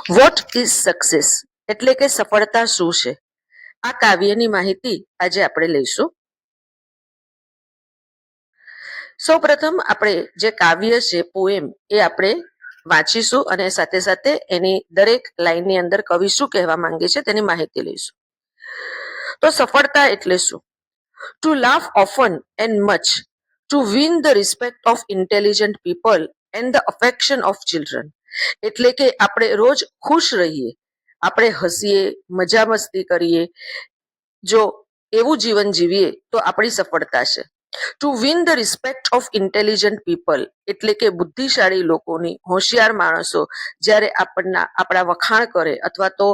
Vote is success એટલે કે સફળતા શું છે? આ કાવ્યની માહિતી આજે આપણે લઈશું. સૌપ્રથમ આપણે જે કાવ્ય છે, પોએમ, એ આપણે વાંચીશું અને સાથે સાથે એની દરેક લાઈનની અંદર કવિ શું કહેવા માંગે છે તેની માહિતી લઈશું. તો સફળતા એટલે શું? To laugh often and much, to win the respect of intelligent people and the affection of children. એટલે કે આપણે રોજ ખુશ રહીએ, આપણે હસીએ, મજા મસ્તી કરીએ, જો એવું જીવન જીવીએ તો આપણી સફળતા છે. Two win the respect of intelligent people એટલે કે બુદ્ધિશાળી લોકોની, હોશિયાર માણસો જ્યારે આપણા વખાણ કરે અથવા તો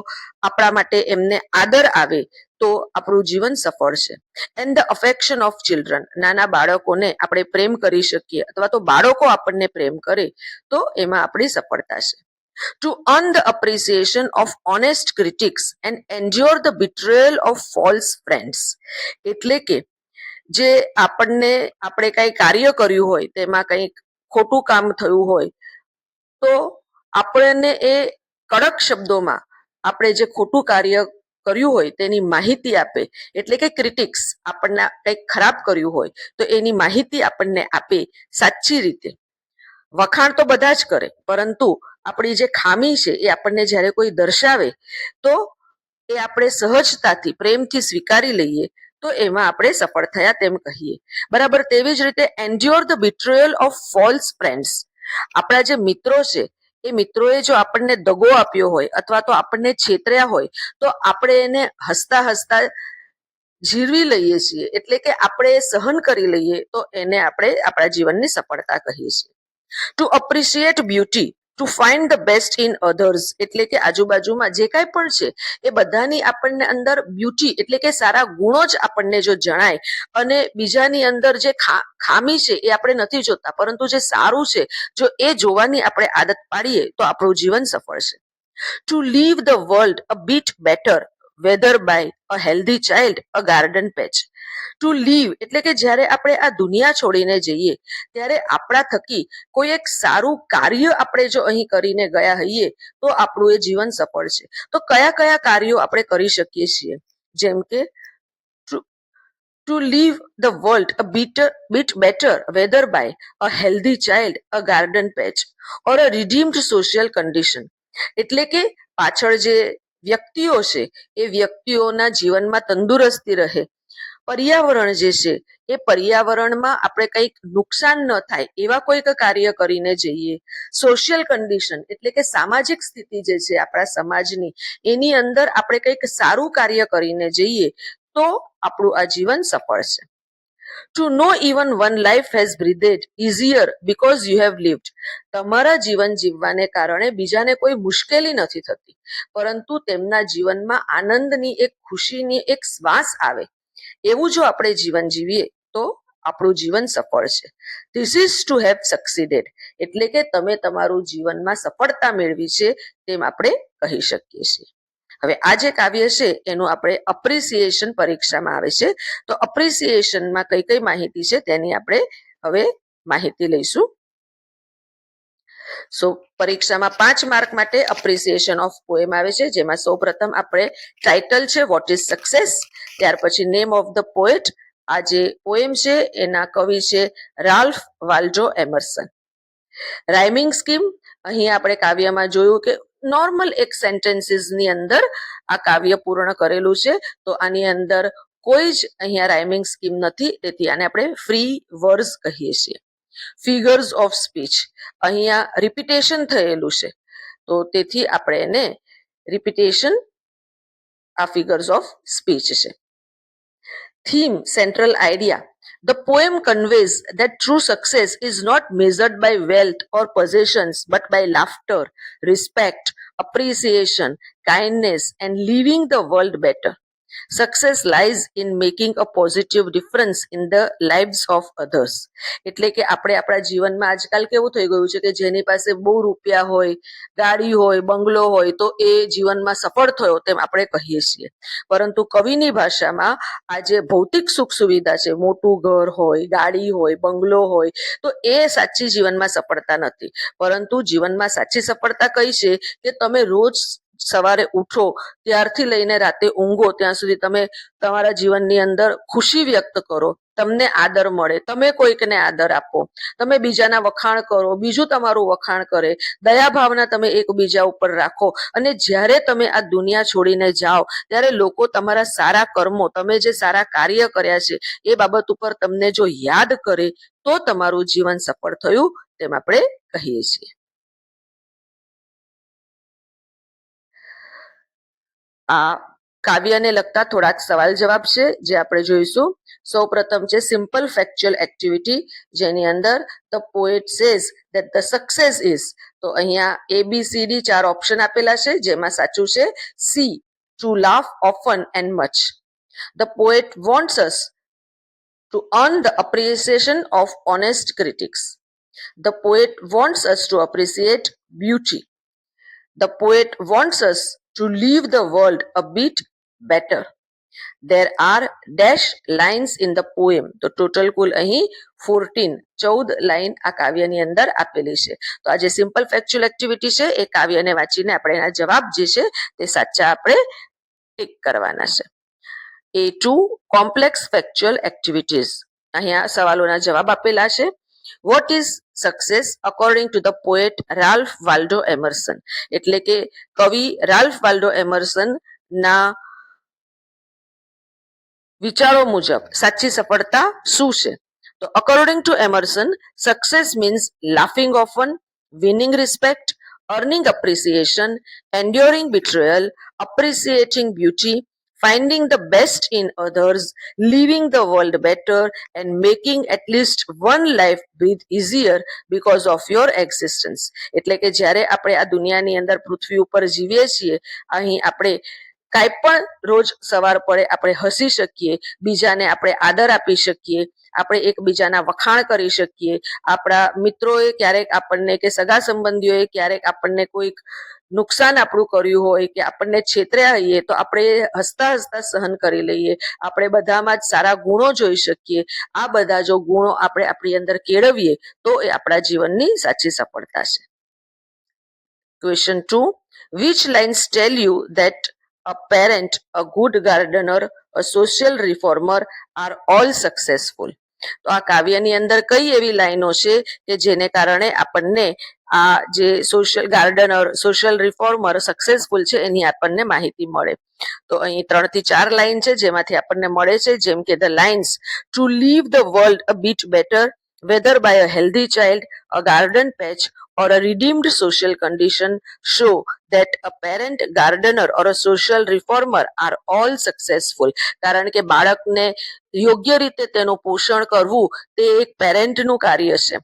આપણા માટે એમને આદર આવે તો આપણું જીવન સફળ છે. And the affection of children, નાના બાળકોને આપણે પ્રેમ કરી શકીએ અથવા તો બાળકો આપણને પ્રેમ કરે તો એમાં આપણી સફળતા છે. To earn the appreciation of honest critics and endure the betrayal of false friends. એટલે કે જે આપણે કઈ કાર્ય કર્યું હોય તેમાં કંઈક ખોટું કામ થયું હોય તો આપણને એ કડક શબ્દોમાં આપણે જે ખોટું કાર્ય કર્યું હોય તેની માહિતી આપે, એટલે કે ક્રિટિક્સ આપણને કંઈક ખરાબ કર્યું હોય તો એની માહિતી આપણને આપે સાચી રીતે. વખાણ તો બધા જ કરે, પરંતુ આપણી જે ખામી છે એ આપણને જ્યારે કોઈ દર્શાવે તો એ આપણે સહજતાથી પ્રેમથી સ્વીકારી લઈએ તો એમાં આપણે સફળ થયા તેમ કહીએ. બરાબર. તેવી જ રીતે એન્ડ્યોર ધ બિટ્રોયલ ઓફ ફોલ્સ ફ્રેન્ડ્સ. આપણા જે મિત્રો છે એ મિત્રોએ જો આપણને દગો આપ્યો હોય અથવા તો આપણને છેતર્યા હોય તો આપણે એને હસતા હસતા જીરવી લઈએ છીએ, એટલે કે આપણે સહન કરી લઈએ તો એને આપણે આપણા જીવનની સફળતા કહીએ છીએ. To appreciate beauty, to find the best in others એટલે કે આજુબાજુમાં જે કાંઈ પણ છે એ બધાની આપણને અંદર બ્યુટી એટલે કે સારા ગુણો જ આપણને જો જણાય અને બીજાની અંદર જે ખામી છે એ આપણે નથી જોતા, પરંતુ જે સારું છે જો એ જોવાની આપણે આદત પાડીએ તો આપણું જીવન સફળ છે. To leave the world a bit better whether by a healthy child a garden patch. To leave એટલે કે જ્યારે આપણે આ દુનિયા છોડીને જઈએ ત્યારે આપણા થકી કોઈ એક સારું કાર્ય આપણે જો અહીં કરીને ગયા હોઈએ તો આપણું એ જીવન સફળ છે. તો કયા કયા કાર્યો આપણે કરી શકીએ છીએ? જેમ કે to leave the world a bit better whether by a healthy child, a garden patch or a redeemed social condition. એટલે કે પાછળ જે વ્યક્તિઓ છે એ વ્યક્તિઓના જીવનમાં તંદુરસ્તી રહે, પર્યાવરણ જે છે એ પર્યાવરણમાં આપણે કંઈક નુકસાન ન થાય એવા કોઈક કાર્ય કરીને જઈએ. સોશિયલ કન્ડિશન એટલે કે સામાજિક સ્થિતિ જે છે આપણા સમાજની એની અંદર આપણે કંઈક સારું કાર્ય કરીને જઈએ તો આપણું આ જીવન સફળ છે. To know even one life has breathed easier because you have lived. તમારા જીવન જીવવાને કારણે બીજાને કોઈ મુશ્કેલી નથી થતી, પરંતુ તેમના જીવનમાં આનંદની એક ખુશીની એક શ્વાસ આવે એવું જો આપણે જીવન જીવીએ તો આપણું જીવન સફળ છે. ધીસ ઇઝ ટુ હેવ સક્સીડેડ એટલે કે તમે તમારું જીવનમાં સફળતા મેળવી છે તેમ આપણે કહી શકીએ છીએ. હવે આ જે કાવ્ય છે એનું આપણે અપ્રિસિએશન પરીક્ષામાં આવે છે, તો અપ્રિસિએશનમાં કઈ કઈ માહિતી છે તેની આપણે હવે માહિતી લઈશું. સો પરીક્ષામાં 5 માર્ક માટે અપ્રિસિએશન ઓફ પોએમ આવે છે, જેમાં સૌપ્રથમ આપણે ટાઇટલ છે વોટ ઇઝ સક્સેસ, ત્યાર પછી નેમ ઓફ ધ પોએટ, આ જે પોએમ છે એના કવિ છે Ralph Waldo Emerson. Rhyming scheme, અહીં આપણે કાવ્યમાં જોયું કે નોર્મલ એક સેન્ટેન્સીસની અંદર આ કાવ્ય પૂર્ણ કરેલું છે, તો આની અંદર કોઈ જ અહીંયા રાઇમિંગ સ્કીમ નથી, તેથી આને આપણે ફ્રી વર્સ કહીએ છીએ. ફિગર્સ ઓફ સ્પીચ, અહીંયા રિપીટેશન થયેલું છે તો તેથી આપણે એને રિપીટેશન, આ ફિગર્સ ઓફ સ્પીચ છે. Theme, central idea, the poem conveys that true success is not measured by wealth or possessions but by laughter, respect, appreciation, kindness and leaving the world better. Success lies in making a positive difference in the lives of others. એટલે કે આપણે આપણા જીવનમાં આજકાલ કેવું થઈ ગયું છે કે જેની પાસે બહુ રૂપિયા હોય, ગાડી હોય, બંગલો હોય તો એ જીવનમાં સફળ થયો તેમ આપણે કહીએ છીએ. પરંતુ કવિની ભાષામાં આ જે ભૌતિક સુખ સુવિધા છે, મોટું ઘર હોય, ગાડી હોય, બંગલો હોય, તો એ સાચી જીવનમાં સફળતા નથી. પરંતુ જીવનમાં સાચી સફળતા કઈ છે કે તમે રોજ સવારે ઉઠો ત્યારથી લઈને રાતે ઊંઘો ત્યાં સુધી તમે તમારા જીવનની અંદર ખુશી વ્યક્ત કરો, તમને આદર મળે, તમે કોઈકને આદર આપો, તમે બીજાના વખાણ કરો, બીજું તમારું વખાણ કરે, દયા ભાવના તમે એકબીજા ઉપર રાખો, અને જ્યારે તમે આ દુનિયા છોડીને જાઓ ત્યારે લોકો તમારા સારા કર્મો, તમે જે સારા કાર્ય કર્યા છે એ બાબત ઉપર તમને જો યાદ કરે તો તમારું જીવન સફળ થયું તેમ આપણે કહીએ છીએ. આ કાવ્યને લગતા થોડાક સવાલ જવાબ છે જે આપણે જોઈશું. સૌ પ્રથમ છે સિમ્પલ ફેક્ચ્યુઅલ એક્ટિવિટી, જેની અંદર the poet says that the success is. તો અહીંયા ABCD 4 ઓપ્શન આપેલા છે, જેમાં સાચું છે સી, to laugh often and much. The poet wants us to earn the appreciation of honest critics. The poet wants us to appreciate beauty. The poet wants us to leave the world a bit better. There are dash lines in the poem. તો total કુલ અહીં 14 line આ કાવ્યની અંદર આપેલી છે. તો આ જે simple factual activity છે એ કાવ્યને વાંચીને આપણે એના જવાબ જે છે તે સાચા આપણે ટીક કરવાના છે. A2 complex factual activities. અહીંયા સવાલોના જવાબ આપેલા છે. What is success according to the poet Ralph Waldo Emerson. એટલે કે કવિ રાલ્ફ વાલ્ડો એમર્સન ના વિચારો મુજબ સાચી સફળતા શું છે? તો according to Emerson, success means laughing often, winning respect, earning appreciation, enduring betrayal, appreciating beauty, finding the best in others, leaving the world better, and making at least one life breathe easier because of your existence. એટલે કે જ્યારે આપણે આ દુનિયાની અંદર પૃથ્વી ઉપર જીવીએ છીએ, અહીં આપણે કાંઈ પણ રોજ સવાર પડે આપણે હસી શકીએ, બીજાને આપણે આદર આપી શકીએ, આપણે એકબીજાના વખાણ કરી શકીએ, આપણા મિત્રોએ ક્યારેક આપણને કે સગા સંબંધીઓએ ક્યારેક આપણને કોઈક નુકસાન આપણું કર્યું હોય કે આપણને છેતર્યા હોઈએ તો આપણે હસતા હસતા સહન કરી લઈએ, આપણે બધામાં જ સારા ગુણો જોઈ શકીએ. આ બધા જો ગુણો આપણે આપણી અંદર કેળવીએ તો એ આપણા જીવનની સાચી સફળતા છે. Question 2. Which lines tell you that a parent, a good gardener, a social reformer are all successful? તો આ કાવ્યની અંદર કઈ એવી લાઈનો છે કે જેને કારણે આપણને આ જે સોશિયલ ગાર્ડનર, સોશિયલ રિફોર્મર સક્સેસફુલ છે એની આપણને માહિતી મળે? તો અહીં 3 થી 4 લાઈન છે જેમાંથી આપણને મળે છે, જેમ કે the lines to leave the world a bit better, whether by a healthy child, a garden patch, or a redeemed social condition, show that a parent, gardener, or a social reformer are all successful. કારણ કે બાળકને યોગ્ય રીતે તેનું પોષણ કરવું તે એક પેરેન્ટનું કાર્ય છે,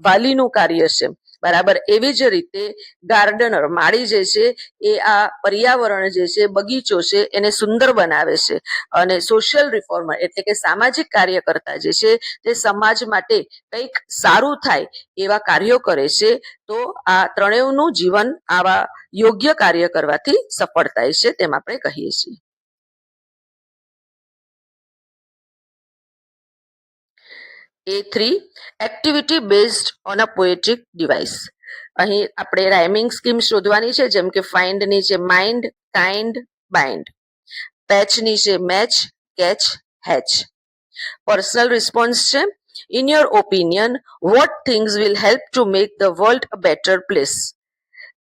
વાલીનું કાર્ય છે. બરાબર એવી જ રીતે ગાર્ડનર, માળી જે છે એ આ પર્યાવરણ જે છે, બગીચો છે એને સુંદર બનાવે છે, અને સોશિયલ રિફોર્મર એટલે કે સામાજિક કાર્યકર્તા જે છે તે સમાજ માટે કંઈક સારું થાય એવા કાર્યો કરે છે. તો આ ત્રણેયનું જીવન આવા યોગ્ય કાર્ય કરવાથી સફળ થાય છે તેમ આપણે કહીએ છીએ. A3 activity based on a poetic device. અહીં આપણે રાઇમિંગ સ્કીમ શોધવાની છે, જેમ કે ફાઇન્ડની છે માઇન્ડ, કાઇન્ડ, બાઇન્ડ. પેચની છે match, catch, hatch. Personal response છે in your opinion what things will help to make the world a better place.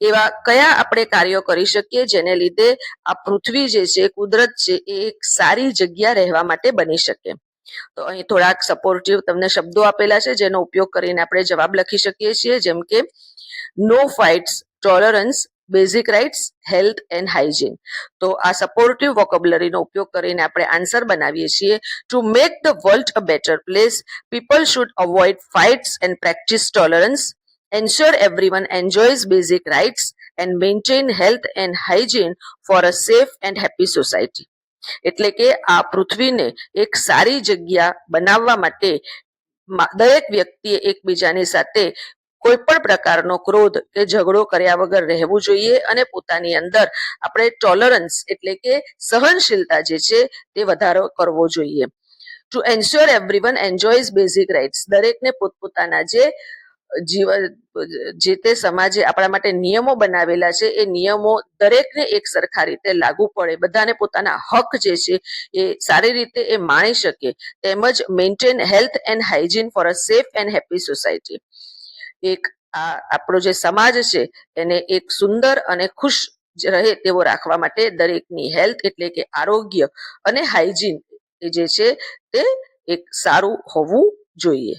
એવા કયા આપણે કાર્યો કરી શકીએ જેને લીધે આ પૃથ્વી જે છે, કુદરત છે એ એક સારી જગ્યા રહેવા માટે બની શકે? તો અહીં થોડાક સપોર્ટિવ તમને શબ્દો આપેલા છે જેનો ઉપયોગ કરીને આપણે જવાબ લખી શકીએ છીએ, જેમ કે no fights, tolerance, basic rights, health and hygiene. તો આ સપોર્ટિવ વોકેબ્યુલરીનો ઉપયોગ કરીને આપણે આન્સર બનાવીએ છીએ. To make the world a better place, people should avoid fights and practise tolerance, ensure everyone enjoys basic rights, and maintain health and hygiene for a safe and happy society. એટલે કે આ પૃથ્વીને એક સારી જગ્યા બનાવવા માટે દરેક વ્યક્તિએ એકબીજાની સાથે કોઈ પણ પ્રકારનો ક્રોધ કે ઝઘડો કર્યા વગર રહેવું જોઈએ અને પોતાની અંદર આપણે ટોલરન્સ એટલે કે સહનશીલતા જે છે તે વધારો કરવો જોઈએ. To ensure everyone enjoys basic rights, દરેકને પોતપોતાના જે જીવન જે તે સમાજે આપણા માટે નિયમો બનાવેલા છે એ નિયમો દરેકને એક સરખા રીતે લાગુ પડે, બધાને પોતાના હક જે છે એ સારી રીતે એ માણી શકે, તેમજ maintain health and hygiene for a safe and happy society. એક આ આપણો જે સમાજ છે એને એક સુંદર અને ખુશ રહે તેવો રાખવા માટે દરેકની હેલ્થ એટલે કે આરોગ્ય અને હાઇજીન જે છે તે એક સારું હોવું જોઈએ.